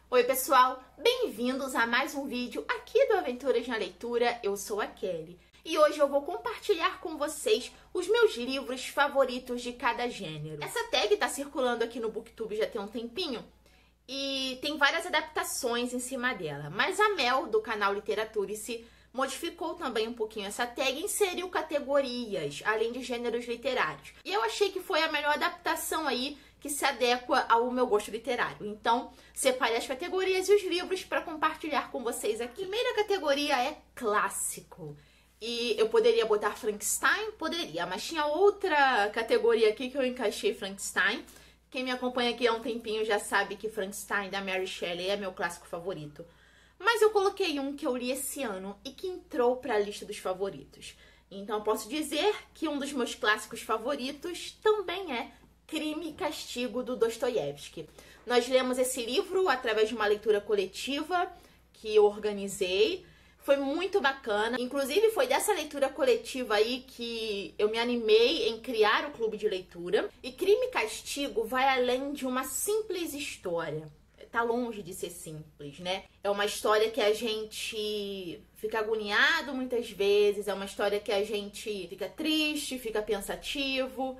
Oi pessoal, bem-vindos a mais um vídeo aqui do Aventuras na Leitura. Eu sou a Kelly e hoje eu vou compartilhar com vocês os meus livros favoritos de cada gênero. Essa tag tá circulando aqui no Booktube já tem um tempinho e tem várias adaptações em cima dela, mas a Mel do canal Literaturice modificou também um pouquinho essa tag e inseriu categorias, além de gêneros literários. E eu achei que foi a melhor adaptação aí que se adequa ao meu gosto literário. Então, separei as categorias e os livros para compartilhar com vocês aqui. A primeira categoria é clássico. E eu poderia botar Frankenstein? Poderia, mas tinha outra categoria aqui que eu encaixei Frankenstein. Quem me acompanha aqui há um tempinho já sabe que Frankenstein, da Mary Shelley, é meu clássico favorito. Mas eu coloquei um que eu li esse ano e que entrou para a lista dos favoritos. Então, eu posso dizer que um dos meus clássicos favoritos também é Crime e Castigo, do Dostoiévski. Nós lemos esse livro através de uma leitura coletiva que eu organizei. Foi muito bacana. Inclusive, foi dessa leitura coletiva aí que eu me animei em criar o clube de leitura. E Crime e Castigo vai além de uma simples história. Tá longe de ser simples, né? É uma história que a gente fica agoniado muitas vezes. É uma história que a gente fica triste, fica pensativo.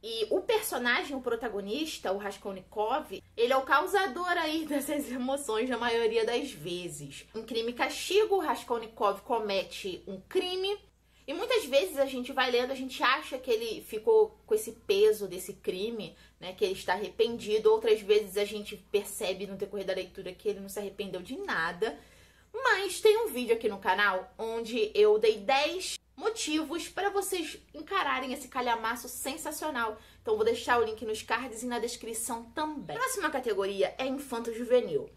E o personagem, o protagonista, o Raskolnikov, ele é o causador aí dessas emoções na maioria das vezes. Em Crime e Castigo, o Raskolnikov comete um crime e muitas vezes a gente vai lendo, a gente acha que ele ficou com esse peso desse crime, né, que ele está arrependido. Outras vezes a gente percebe no decorrer da leitura que ele não se arrependeu de nada. Mas tem um vídeo aqui no canal onde eu dei 10 motivos para vocês encararem esse calhamaço sensacional. Então vou deixar o link nos cards e na descrição também. A próxima categoria é infanto-juvenil.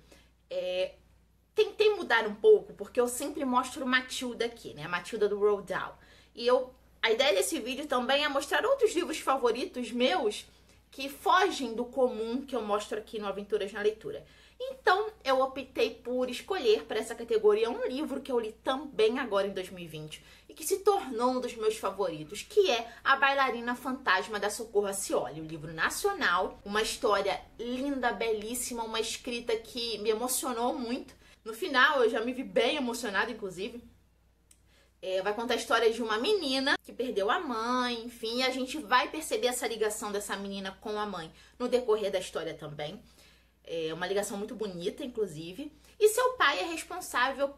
Tentei mudar um pouco, porque eu sempre mostro Matilda aqui, né? A Matilda do Roald Dahl. E a ideia desse vídeo também é mostrar outros livros favoritos meus que fogem do comum que eu mostro aqui no Aventuras na Leitura. Então, eu optei por escolher para essa categoria um livro que eu li também agora em 2020 e que se tornou um dos meus favoritos, que é A Bailarina Fantasma, da Socorro Acioli, um livro nacional, uma história linda, belíssima, uma escrita que me emocionou muito. No final, eu já me vi bem emocionada, inclusive. Vai contar a história de uma menina que perdeu a mãe, enfim, e a gente vai perceber essa ligação dessa menina com a mãe no decorrer da história também. É uma ligação muito bonita, inclusive. E seu pai é responsável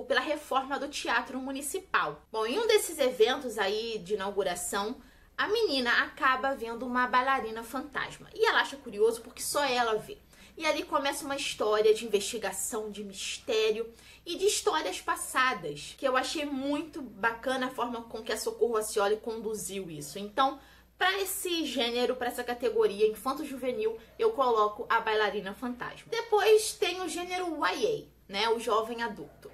pela reforma do Teatro Municipal. Bom, em um desses eventos aí de inauguração, a menina acaba vendo uma bailarina fantasma. E ela acha curioso porque só ela vê. E ali começa uma história de investigação, de mistério e de histórias passadas, que eu achei muito bacana a forma com que a Socorro Acioli conduziu isso. Então, para esse gênero, para essa categoria infanto-juvenil, eu coloco A Bailarina Fantasma. Depois tem o gênero YA, né, o jovem adulto.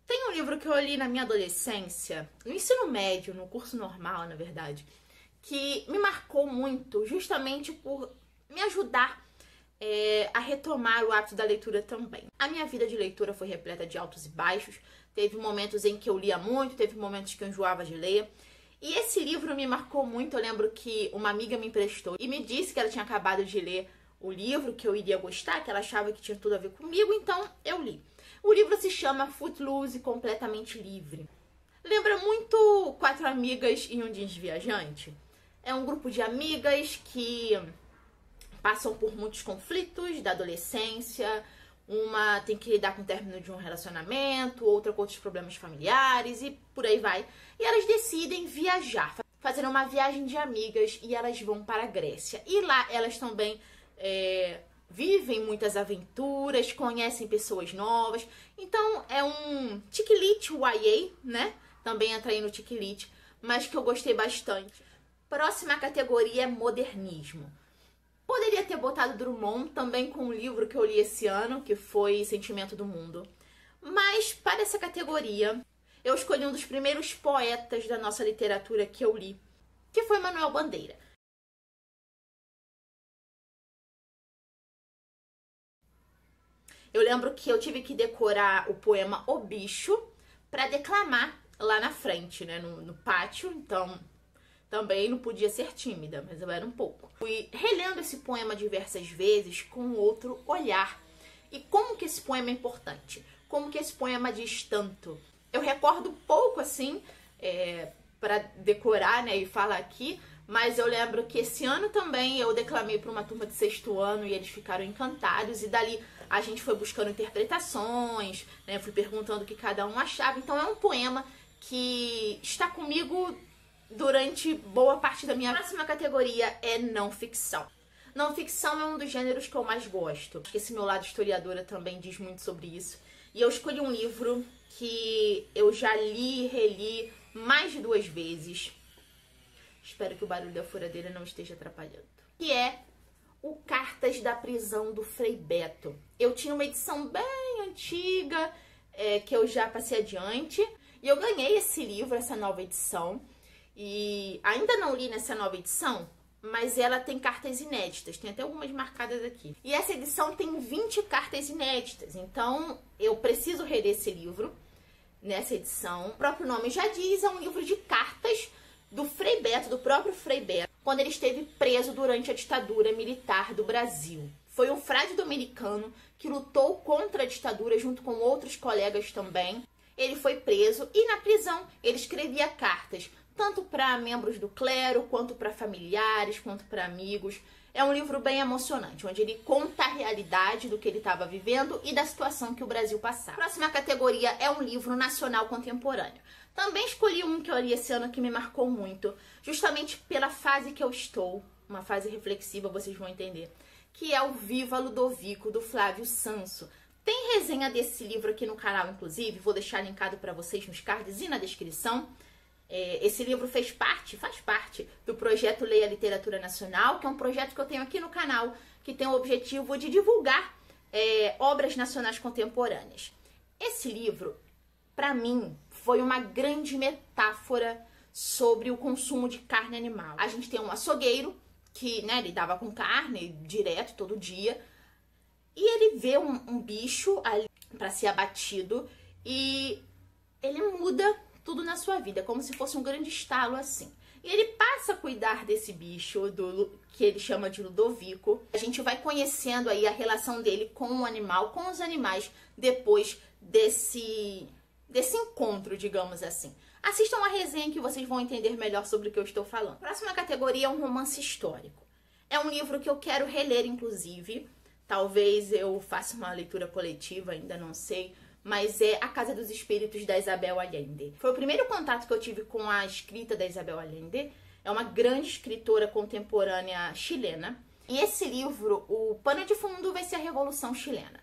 Tem um livro que eu li na minha adolescência, no ensino médio, no curso normal, na verdade, que me marcou muito, justamente por me ajudar a retomar o hábito da leitura também. A minha vida de leitura foi repleta de altos e baixos. Teve momentos em que eu lia muito, teve momentos que eu enjoava de ler. E esse livro me marcou muito. Eu lembro que uma amiga me emprestou e me disse que ela tinha acabado de ler o livro, que eu iria gostar, que ela achava que tinha tudo a ver comigo, então eu li. O livro se chama Footloose, Completamente Livre. Lembra muito Quatro Amigas e um Jeans Viajante. É um grupo de amigas que passam por muitos conflitos da adolescência. Uma tem que lidar com o término de um relacionamento, outra com outros problemas familiares e por aí vai. E elas decidem viajar, fazer uma viagem de amigas e elas vão para a Grécia. E lá elas também vivem muitas aventuras, conhecem pessoas novas. Então é um chick lit YA, né? Também entra aí no chick lit, mas que eu gostei bastante. Próxima categoria é modernismo. Poderia ter botado Drummond também com um livro que eu li esse ano, que foi Sentimento do Mundo. Mas para essa categoria, eu escolhi um dos primeiros poetas da nossa literatura que eu li, que foi Manuel Bandeira. Eu lembro que eu tive que decorar o poema O Bicho para declamar lá na frente, né, no pátio, então também não podia ser tímida, mas eu era um pouco. Fui relendo esse poema diversas vezes com outro olhar. E como que esse poema é importante? Como que esse poema diz tanto? Eu recordo pouco, assim, para decorar, né, e falar aqui, mas eu lembro que esse ano também eu declamei para uma turma de 6º ano e eles ficaram encantados, e dali a gente foi buscando interpretações, né, fui perguntando o que cada um achava. Então é um poema que está comigo durante boa parte da minha vida. A próxima categoria é não ficção. Não ficção é um dos gêneros que eu mais gosto. Esse meu lado historiadora também diz muito sobre isso. E eu escolhi um livro que eu já li e reli mais de 2 vezes. Espero que o barulho da furadeira não esteja atrapalhando. Que é o Cartas da Prisão do Frei Beto. Eu tinha uma edição bem antiga, que eu já passei adiante. E eu ganhei esse livro, essa nova edição. E ainda não li nessa nova edição, mas ela tem cartas inéditas, tem até algumas marcadas aqui. E essa edição tem 20 cartas inéditas, então eu preciso reler esse livro nessa edição. O próprio nome já diz, é um livro de cartas do Frei Beto, do próprio Frei Beto, quando ele esteve preso durante a ditadura militar do Brasil. Foi um frade dominicano que lutou contra a ditadura junto com outros colegas também. Ele foi preso e na prisão ele escrevia cartas, tanto para membros do clero, quanto para familiares, quanto para amigos. É um livro bem emocionante, onde ele conta a realidade do que ele estava vivendo e da situação que o Brasil passava. A próxima categoria é um livro nacional contemporâneo. Também escolhi um que eu li esse ano que me marcou muito, justamente pela fase que eu estou, uma fase reflexiva, vocês vão entender, que é o Viva Ludovico, do Flávio Sanso. Tem resenha desse livro aqui no canal, inclusive, vou deixar linkado para vocês nos cards e na descrição. Esse livro faz parte do projeto Leia Literatura Nacional, que é um projeto que eu tenho aqui no canal, que tem o objetivo de divulgar obras nacionais contemporâneas. Esse livro, para mim, foi uma grande metáfora sobre o consumo de carne animal. A gente tem um açougueiro que, né, lidava com carne direto, todo dia, e ele vê um bicho ali para ser abatido e ele muda tudo na sua vida, como se fosse um grande estalo assim. E ele passa a cuidar desse bicho, que ele chama de Ludovico. A gente vai conhecendo aí a relação dele com o animal, com os animais, depois desse encontro, digamos assim. Assistam a resenha que vocês vão entender melhor sobre o que eu estou falando. A próxima categoria é um romance histórico. É um livro que eu quero reler, inclusive. Talvez eu faça uma leitura coletiva, ainda não sei. Mas é A Casa dos Espíritos, da Isabel Allende. Foi o primeiro contato que eu tive com a escrita da Isabel Allende. É uma grande escritora contemporânea chilena. E esse livro, o pano de fundo vai ser a Revolução Chilena.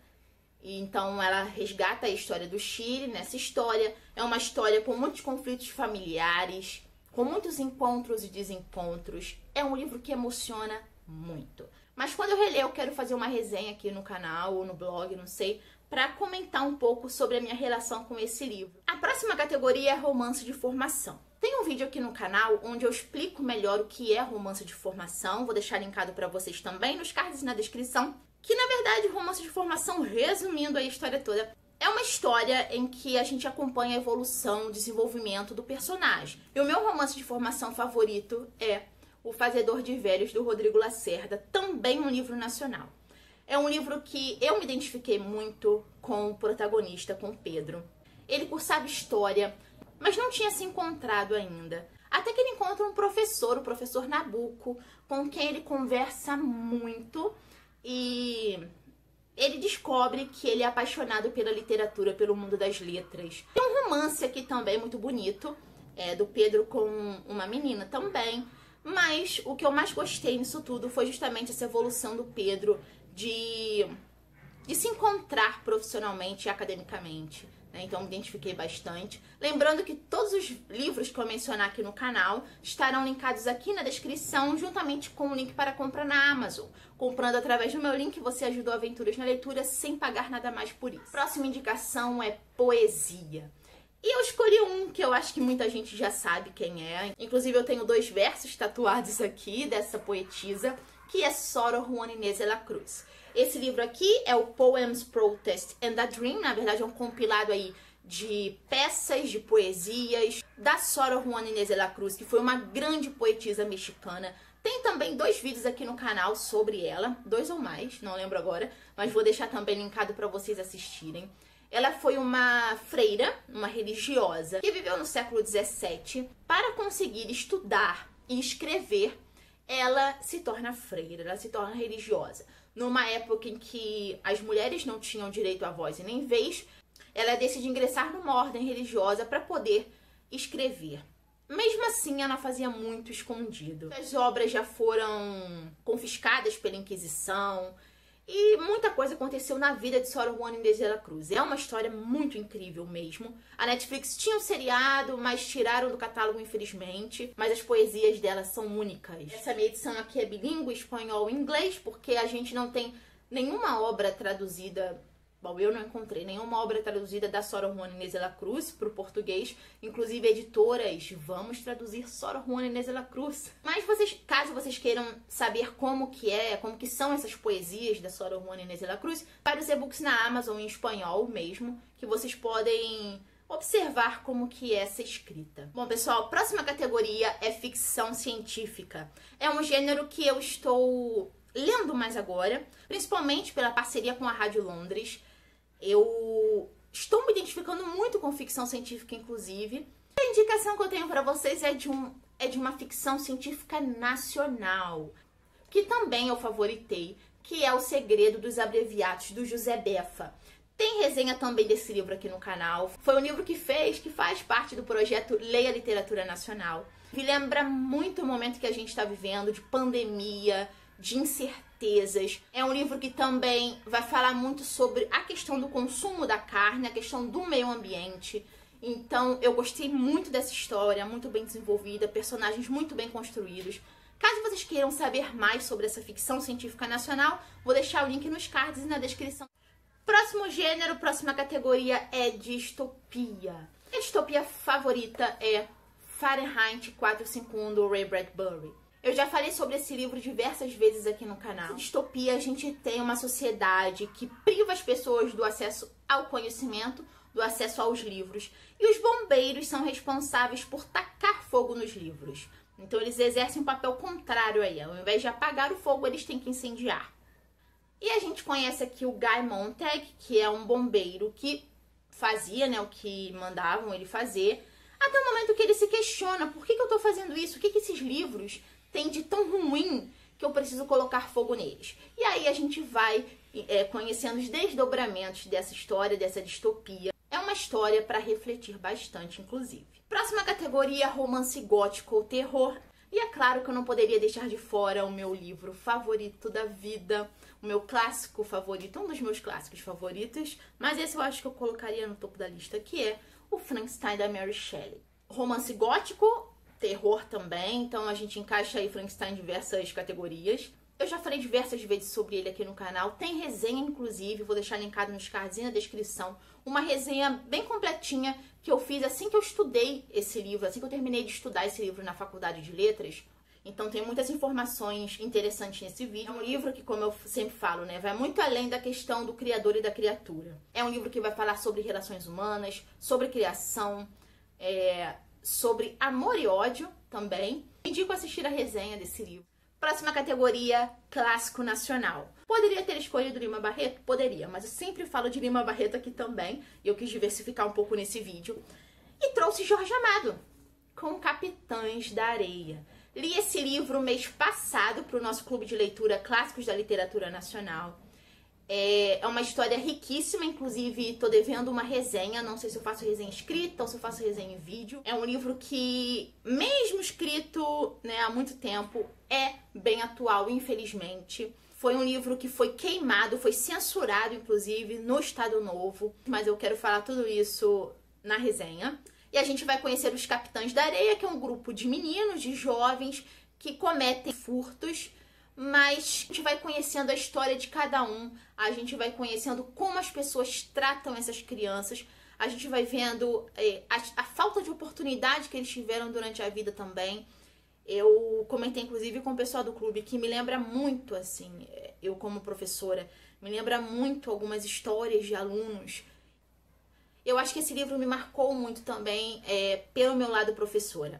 E então ela resgata a história do Chile nessa história. É uma história com muitos conflitos familiares, com muitos encontros e desencontros. É um livro que emociona muito. Mas quando eu reler, eu quero fazer uma resenha aqui no canal ou no blog, não sei, para comentar um pouco sobre a minha relação com esse livro. A próxima categoria é romance de formação. Tem um vídeo aqui no canal onde eu explico melhor o que é romance de formação, vou deixar linkado para vocês também nos cards e na descrição, que na verdade romance de formação, resumindo a história toda, é uma história em que a gente acompanha a evolução, o desenvolvimento do personagem. E o meu romance de formação favorito é O Fazedor de Velhos, do Rodrigo Lacerda, também um livro nacional. É um livro que eu me identifiquei muito com o protagonista, com o Pedro. Ele cursava história, mas não tinha se encontrado ainda. Até que ele encontra um professor, o professor Nabuco, com quem ele conversa muito e ele descobre que ele é apaixonado pela literatura, pelo mundo das letras. Tem um romance aqui também muito bonito, do Pedro com uma menina também. Mas o que eu mais gostei nisso tudo foi justamente essa evolução do Pedro de se encontrar profissionalmente e academicamente, né? Então me identifiquei bastante. Lembrando que todos os livros que eu mencionar aqui no canal estarão linkados aqui na descrição, juntamente com o link para compra na Amazon. Comprando através do meu link, você ajudou Aventuras na Leitura sem pagar nada mais por isso. Próxima indicação é poesia. E eu escolhi um que eu acho que muita gente já sabe quem é. Inclusive eu tenho 2 versos tatuados aqui dessa poetisa, que é Sor Juana Inés de la Cruz. Esse livro aqui é o Poems, Protest and a Dream, na verdade é um compilado aí de peças, de poesias da Sor Juana Inés de la Cruz, que foi uma grande poetisa mexicana, Tem também 2 vídeos aqui no canal sobre ela, 2 ou mais, não lembro agora, mas vou deixar também linkado para vocês assistirem. Ela foi uma freira, uma religiosa, que viveu no século XVII. Para conseguir estudar e escrever, ela se torna freira, ela se torna religiosa. Numa época em que as mulheres não tinham direito à voz e nem vez, ela decide ingressar numa ordem religiosa para poder escrever. Mesmo assim, ela fazia muito escondido. As obras já foram confiscadas pela Inquisição e muita coisa aconteceu na vida de Sor Juana Inês de la Cruz. É uma história muito incrível mesmo. A Netflix tinha um seriado, mas tiraram do catálogo, infelizmente. Mas as poesias dela são únicas. Essa minha edição aqui é bilíngue, espanhol e inglês, porque a gente não tem nenhuma obra traduzida. Bom, eu não encontrei nenhuma obra traduzida da Sor Juana Inês de la Cruz para o português. Inclusive, editoras, vamos traduzir Sor Juana Inês de la Cruz. Mas caso vocês queiram saber como que são essas poesias da Sor Juana Inês de la Cruz, vários e-books na Amazon em espanhol mesmo, que vocês podem observar como que é essa escrita. Bom, pessoal, próxima categoria é ficção científica. É um gênero que eu estou lendo mais agora, principalmente pela parceria com a Rádio Londres. Eu estou me identificando muito com ficção científica, inclusive. A indicação que eu tenho para vocês é de uma ficção científica nacional, que também eu favoritei, que é O Segredo dos Abreviados, do José Beffa. Tem resenha também desse livro aqui no canal. Foi um livro que faz parte do projeto Leia Literatura Nacional. Me lembra muito o momento que a gente está vivendo, de pandemia, de incertezas. É um livro que também vai falar muito sobre a questão do consumo da carne, a questão do meio ambiente. Então, eu gostei muito dessa história, muito bem desenvolvida, personagens muito bem construídos. Caso vocês queiram saber mais sobre essa ficção científica nacional, vou deixar o link nos cards e na descrição. Próximo gênero, próxima categoria é distopia. A distopia favorita é Fahrenheit 451, do Ray Bradbury. Eu já falei sobre esse livro diversas vezes aqui no canal. Na distopia, a gente tem uma sociedade que priva as pessoas do acesso ao conhecimento, do acesso aos livros. E os bombeiros são responsáveis por tacar fogo nos livros. Então, eles exercem um papel contrário aí. Ao invés de apagar o fogo, eles têm que incendiar. E a gente conhece aqui o Guy Montag, que é um bombeiro que fazia, né, o que mandavam ele fazer, até o momento que ele se questiona: por que eu tô fazendo isso? O que esses livros tem de tão ruim que eu preciso colocar fogo neles? E aí a gente vai conhecendo os desdobramentos dessa história, dessa distopia. É uma história para refletir bastante, inclusive. Próxima categoria, romance gótico ou terror. E é claro que eu não poderia deixar de fora o meu livro favorito da vida, o meu clássico favorito, um dos meus clássicos favoritos, mas esse eu acho que eu colocaria no topo da lista, que é o Frankenstein, da Mary Shelley. Romance gótico, terror também, então a gente encaixa aí Frankenstein em diversas categorias. Eu já falei diversas vezes sobre ele aqui no canal, tem resenha inclusive, vou deixar linkado nos cards e na descrição, uma resenha bem completinha que eu fiz assim que eu estudei esse livro, assim que eu terminei de estudar esse livro na Faculdade de Letras. Então tem muitas informações interessantes nesse vídeo. É um livro que, como eu sempre falo, né, vai muito além da questão do criador e da criatura. É um livro que vai falar sobre relações humanas, sobre criação, sobre amor e ódio também. Indico assistir a resenha desse livro. Próxima categoria, clássico nacional. Poderia ter escolhido Lima Barreto? Poderia, mas eu sempre falo de Lima Barreto aqui também, e eu quis diversificar um pouco nesse vídeo. E trouxe Jorge Amado, com Capitães da Areia. Li esse livro mês passado para o nosso clube de leitura Clássicos da Literatura Nacional. É uma história riquíssima, inclusive tô devendo uma resenha, não sei se eu faço resenha escrita ou se eu faço resenha em vídeo. É um livro que, mesmo escrito, né, há muito tempo, é bem atual, infelizmente. Foi um livro que foi queimado, foi censurado, inclusive, no Estado Novo. Mas eu quero falar tudo isso na resenha. E a gente vai conhecer os Capitães da Areia, que é um grupo de meninos, de jovens, que cometem furtos. Mas a gente vai conhecendo a história de cada um, a gente vai conhecendo como as pessoas tratam essas crianças, a gente vai vendo a falta de oportunidade que eles tiveram durante a vida também. Eu comentei inclusive com o pessoal do clube que me lembra muito, assim, eu como professora, me lembra muito algumas histórias de alunos. Eu acho que esse livro me marcou muito também pelo meu lado professora.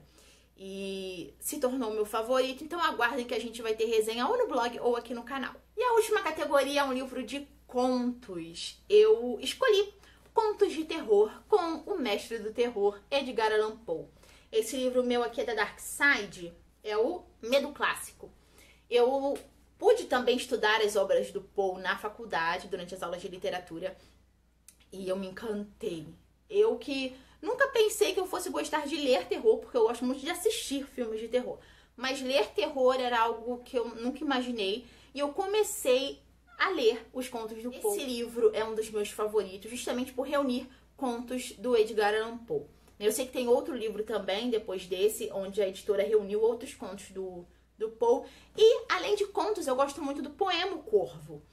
e se tornou meu favorito, então aguardem que a gente vai ter resenha ou no blog ou aqui no canal. E a última categoria é um livro de contos. Eu escolhi Contos de Terror com o Mestre do Terror, Edgar Allan Poe. Esse livro meu aqui é da Dark Side, é o Medo Clássico. Eu pude também estudar as obras do Poe na faculdade, durante as aulas de literatura, e eu me encantei. Eu que nunca pensei que eu fosse gostar de ler terror, porque eu gosto muito de assistir filmes de terror. Mas ler terror era algo que eu nunca imaginei, e eu comecei a ler os contos do Poe. Esse livro é um dos meus favoritos, justamente por reunir contos do Edgar Allan Poe. Eu sei que tem outro livro também, depois desse, onde a editora reuniu outros contos do Poe. E, além de contos, eu gosto muito do poema O Corvo.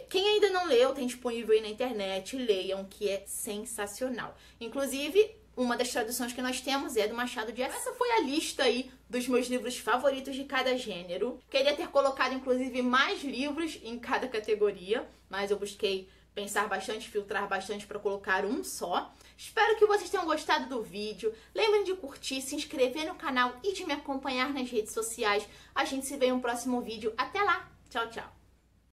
Quem ainda não leu, tem disponível aí na internet, leiam, que é sensacional. Inclusive, uma das traduções que nós temos é do Machado de Assis. Essa foi a lista aí dos meus livros favoritos de cada gênero. Queria ter colocado, inclusive, mais livros em cada categoria, mas eu busquei pensar bastante, filtrar bastante para colocar um só. Espero que vocês tenham gostado do vídeo. Lembrem de curtir, se inscrever no canal e de me acompanhar nas redes sociais. A gente se vê em um próximo vídeo. Até lá! Tchau, tchau!